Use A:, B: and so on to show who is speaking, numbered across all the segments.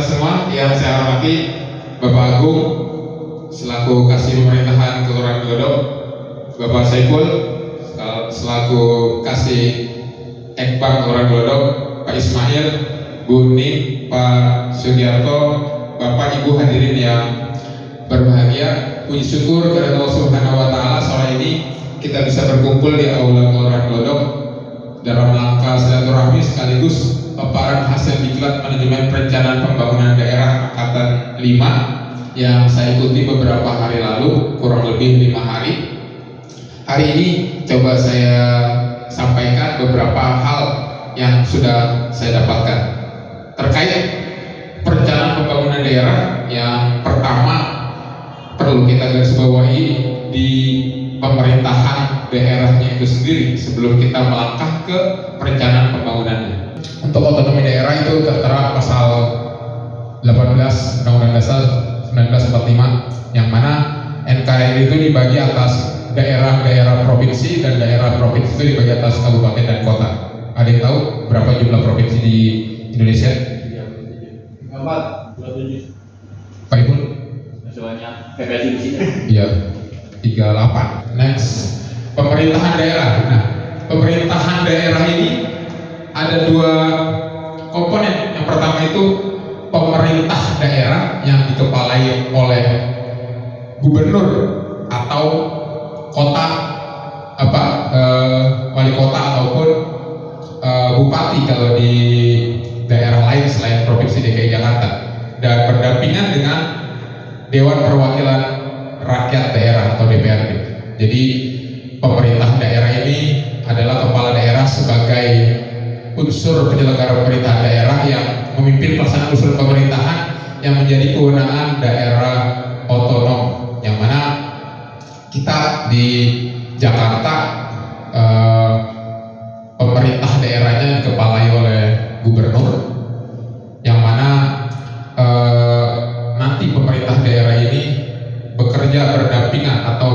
A: semua yang saya hormati Bapak Agung selaku Kasih Pemerintahan Kelurahan Glodok, Bapak Saiful selaku Kasih Ekbang Kelurahan Glodok, Pak Ismail, Bu Ning, Pak Sugiarto, Bapak Ibu hadirin yang berbahagia. Puji syukur kepada Allah Subhanahu wa Ta'ala, sore ini kita bisa berkumpul di Aula Kelurahan Glodok dalam rangka silaturahmi sekaligus paparan hasil diklat manajemen perencanaan pembangunan daerah angkatan 5 yang saya ikuti beberapa hari lalu, kurang lebih 5 hari. Hari ini coba saya sampaikan beberapa hal yang sudah saya dapatkan terkait perencanaan pembangunan daerah. Yang pertama perlu kita garis bawahi di pemerintahan daerahnya itu sendiri sebelum kita melangkah ke perencanaan pembangunannya. Untuk otonomi daerah itu tertera pasal 18 Undang-Undang Dasar 1945 yang mana NKRI itu dibagi atas daerah-daerah provinsi dan daerah provinsi itu dibagi atas kabupaten dan kota. Ada yang tahu berapa jumlah provinsi di Indonesia? 27. Pak Ibu?
B: Semuanya PPSI di sini.
A: Iya, 38. Next, pemerintahan daerah. Nah, pemerintahan daerah ini ada dua komponen. Yang pertama itu pemerintah daerah yang dikepalai oleh gubernur atau kota wali kota ataupun bupati kalau di daerah lain selain provinsi DKI Jakarta, dan berdampingan dengan Dewan Perwakilan Rakyat Daerah atau DPRD. Jadi pemerintah daerah ini adalah kepala daerah sebagai unsur penyelenggara pemerintahan daerah yang memimpin pelaksanaan unsur pemerintahan yang menjadi kewenangan daerah otonom, yang mana kita di Jakarta pemerintah daerahnya dikepalai oleh gubernur, yang mana nanti pemerintah daerah ini bekerja berdampingan atau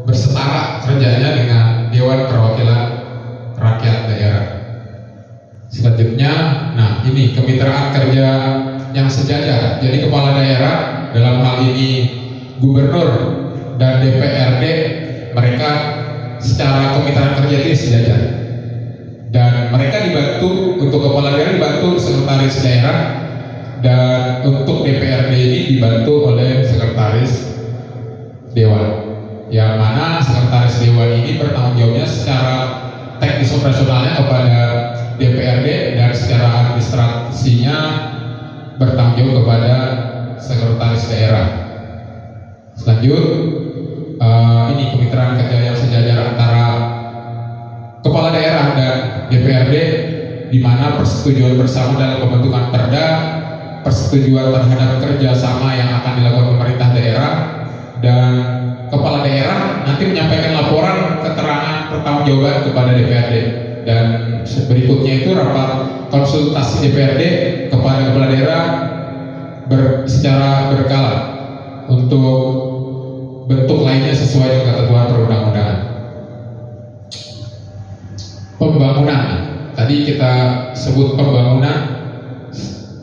A: bersetara kerjanya dengan Dewan Perwakilan Rakyat Daerah. Selanjutnya, nah ini kemitraan kerja yang sejajar. Jadi kepala daerah dalam hal ini gubernur dan DPRD, mereka secara kemitraan kerja ini sejajar. Dan mereka dibantu, untuk kepala daerah dibantu sekretaris daerah, dan untuk DPRD ini dibantu oleh sekretaris dewan, yang mana sekretaris dewan ini bertanggung jawabnya secara teknis operasionalnya kepada DPRD dan secara administrasinya bertanggung jawab kepada sekretaris daerah. Selanjut, ini kemitraan kerja yang sejajar antara kepala daerah dan DPRD, di mana persetujuan bersama dalam pembentukan perda, persetujuan terhadap kerjasama yang akan dilakukan pemerintah daerah, dan kepala daerah nanti menyampaikan laporan keterangan pertanggungjawaban kepada DPRD, dan berikutnya itu rapat konsultasi DPRD kepada kepala daerah secara berkala untuk bentuk lainnya sesuai dengan ketentuan perundang-undangan. Pembangunan, tadi kita sebut pembangunan.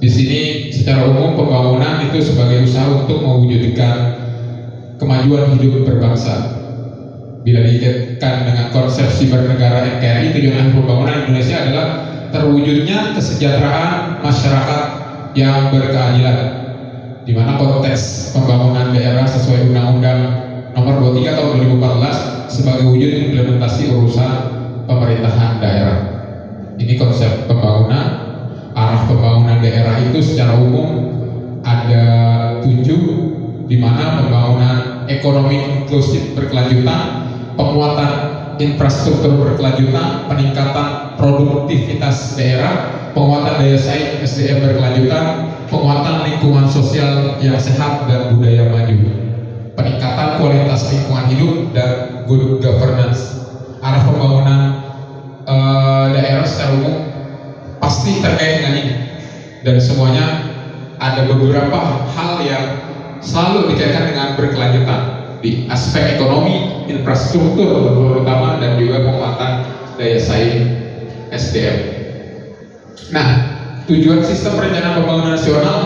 A: Di sini secara umum pembangunan itu sebagai usaha untuk mewujudkan kemajuan hidup berbangsa. Bila dikaitkan dengan konsepsi bernegara NKRI, tujuan akhir pembangunan Indonesia adalah terwujudnya kesejahteraan masyarakat yang berkeadilan, di mana konteks pembangunan daerah sesuai Undang-Undang Nomor 23 Tahun 2014 sebagai wujud implementasi urusan pemerintahan daerah. Ini konsep pembangunan. Arah pembangunan daerah itu secara umum ada 7, di mana pembangunan ekonomi inklusif berkelanjutan, penguatan infrastruktur berkelanjutan, peningkatan produktivitas daerah, penguatan daya saing SDM berkelanjutan, penguatan lingkungan sosial yang sehat dan budaya maju, peningkatan kualitas lingkungan hidup dan good governance. Arah pembangunan daerah secara umum pasti terkait dengan ini, dan semuanya ada beberapa hal yang selalu dikaitkan dengan berkelanjutan di aspek ekonomi, infrastruktur terutama, dan juga penguatan daya saing SDM. Nah, tujuan sistem perencanaan pembangunan nasional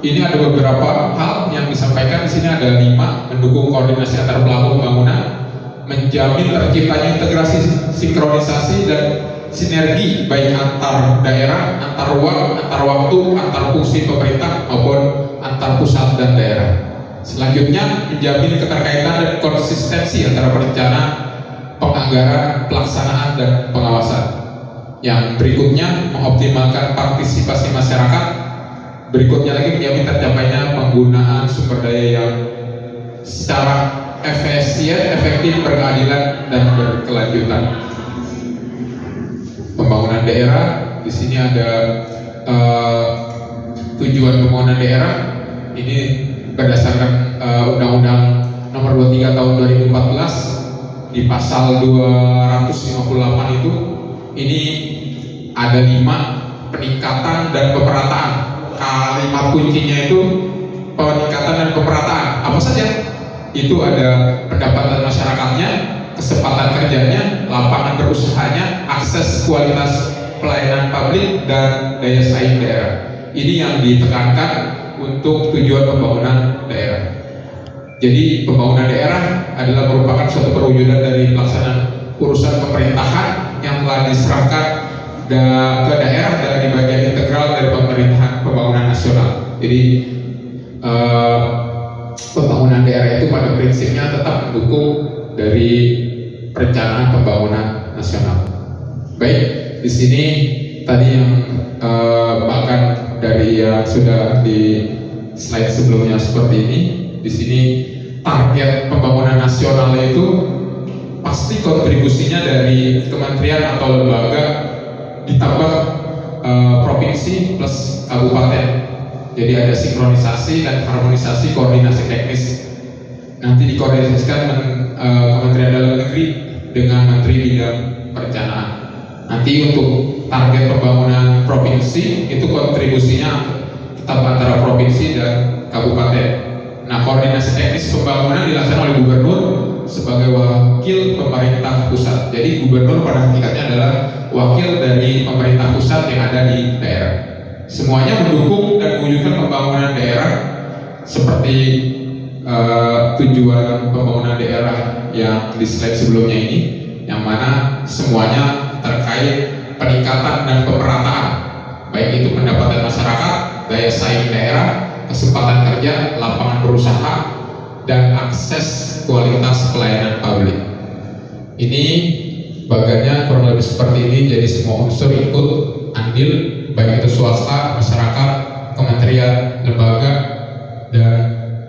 A: ini ada beberapa hal yang disampaikan di sini, ada 5: mendukung koordinasi antar pelaku pembangunan, menjamin terciptanya integrasi, sinkronisasi dan sinergi baik antar daerah, antar ruang, antar waktu, antar fungsi pemerintah maupun antar pusat dan daerah. Selanjutnya, menjamin keterkaitan dan konsistensi antara perencanaan, penganggaran, pelaksanaan dan pengawasan. Yang berikutnya, mengoptimalkan partisipasi masyarakat. Berikutnya lagi, menjamin tercapainya penggunaan sumber daya yang secara efisien, efektif, berkeadilan dan berkelanjutan. Pembangunan daerah, di sini ada tujuan pembangunan daerah. Ini berdasarkan Undang-Undang Nomor 23 Tahun 2014 di pasal 258 itu, ini ada 5: peningkatan dan pemerataan. Kalimat kuncinya itu peningkatan dan pemerataan. Apa saja? Itu ada pendapatan masyarakatnya, kesempatan kerjanya, lapangan berusahanya, akses kualitas pelayanan publik, dan daya saing daerah. Ini yang ditekankan untuk tujuan pembangunan daerah. Jadi pembangunan daerah adalah merupakan suatu perwujudan dari pelaksanaan urusan pemerintahan yang telah diserahkan ke daerah dari bagian integral dari pemerintahan pembangunan nasional. Jadi pembangunan daerah itu pada prinsipnya tetap mendukung dari perencanaan pembangunan nasional. Baik, di sini tadi yang bahkan dari yang sudah di slide sebelumnya seperti ini. Di sini target pembangunan nasional itu pasti kontribusinya dari kementerian atau lembaga ditambah provinsi plus kabupaten. Jadi ada sinkronisasi dan harmonisasi koordinasi teknis. Nanti dikoordinasikan Kementerian Dalam Negeri dengan Menteri Bidang Perencanaan. Nanti untuk target pembangunan provinsi itu kontribusinya tetap antara provinsi dan kabupaten. Nah, koordinasi teknis pembangunan dilaksanakan oleh gubernur sebagai wakil pemerintah pusat. Jadi gubernur pada hakikatnya adalah wakil dari pemerintah pusat yang ada di daerah. Semuanya mendukung dan mewujudkan pembangunan daerah seperti tujuan pembangunan daerah yang di slide sebelumnya ini, yang mana semuanya terkait peningkatan dan pemerataan, baik itu pendapatan masyarakat, daya saing daerah, kesempatan kerja, lapangan berusaha, dan akses kualitas pelayanan publik. Ini bagannya kurang lebih seperti ini. Jadi semua unsur ikut andil, baik itu swasta, masyarakat, kementerian, lembaga, dan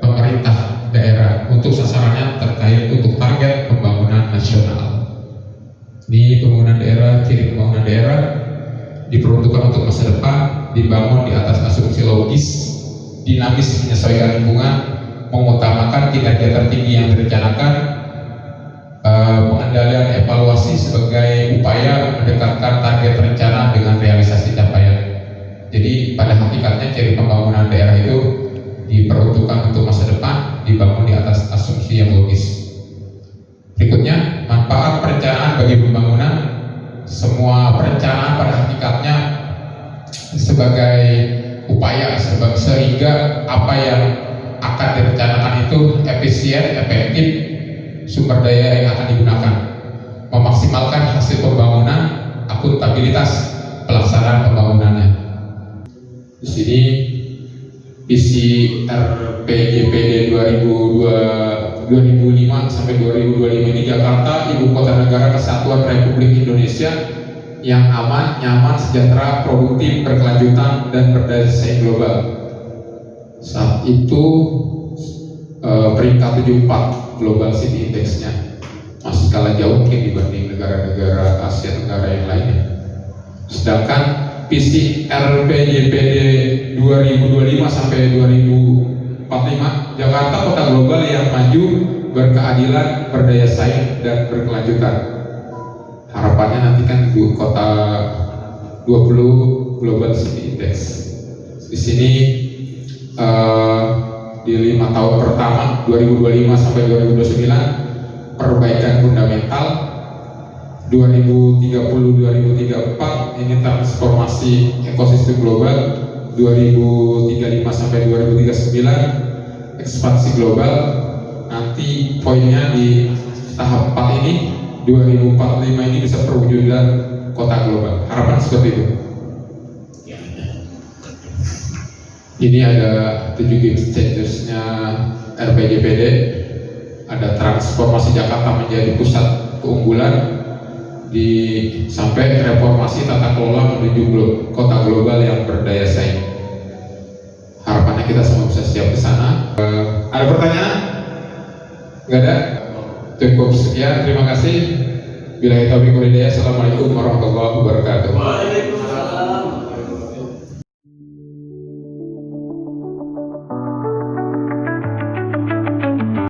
A: pemerintah daerah untuk sasarannya terkait untuk target pembangunan nasional. Di pembangunan daerah, ciri pembangunan daerah diperuntukkan untuk masa depan, dibangun di atas asumsi logis, dinamis, menyesuaikan lingkungan, mengutamakan kinerja tertinggi yang direncanakan, pengendalian evaluasi sebagai upaya mendekatkan target rencana dengan realisasi capaian. Jadi pada hakikatnya ciri pembangunan daerah itu diperuntukkan untuk masa depan, dibangun di atas asumsi yang logis. Berikutnya, manfaat perencanaan bagi pembangunan. Semua perencanaan pada hakikatnya sebagai upaya sehingga apa yang akan direncanakan itu efisien, efektif, sumber daya yang akan digunakan, memaksimalkan hasil pembangunan, akuntabilitas pelaksanaan pembangunannya. Di sini visi RPJPD 2005 sampai 2025 ini, Jakarta Ibu Kota Negara Kesatuan Republik Indonesia yang aman, nyaman, sejahtera, produktif, berkelanjutan, dan berdaya saing global. Saat itu peringkat 74 Global City Index-nya, masih kalah jauh mungkin dibanding negara-negara Asia Tenggara yang lainnya. Sedangkan visi RPJPD 2025 sampai 2045, Jakarta kota global yang maju, berkeadilan, berdaya saing, dan berkelanjutan. Harapannya nanti kan kota 20 Global City Index. Di sini di 5 tahun pertama 2025 sampai 2029, perbaikan fundamental, 2030-2034 ini transformasi ekosistem global, 2035 sampai 2039 ekspansi global. Nanti poinnya di tahap 4 ini 2045 ini bisa perwujudan kota global. Harapan seperti itu. Ini ada 7 game changersnya RPJPD. Ada transformasi Jakarta menjadi pusat keunggulan sampai reformasi tata kelola menuju kota global yang berdaya saing. Harapannya kita semua bisa siap ke sana. Ada pertanyaan? Enggak ada? Cukup sekian, terima kasih. Billahi taufiq wal hidayah. Assalamualaikum warahmatullahi wabarakatuh.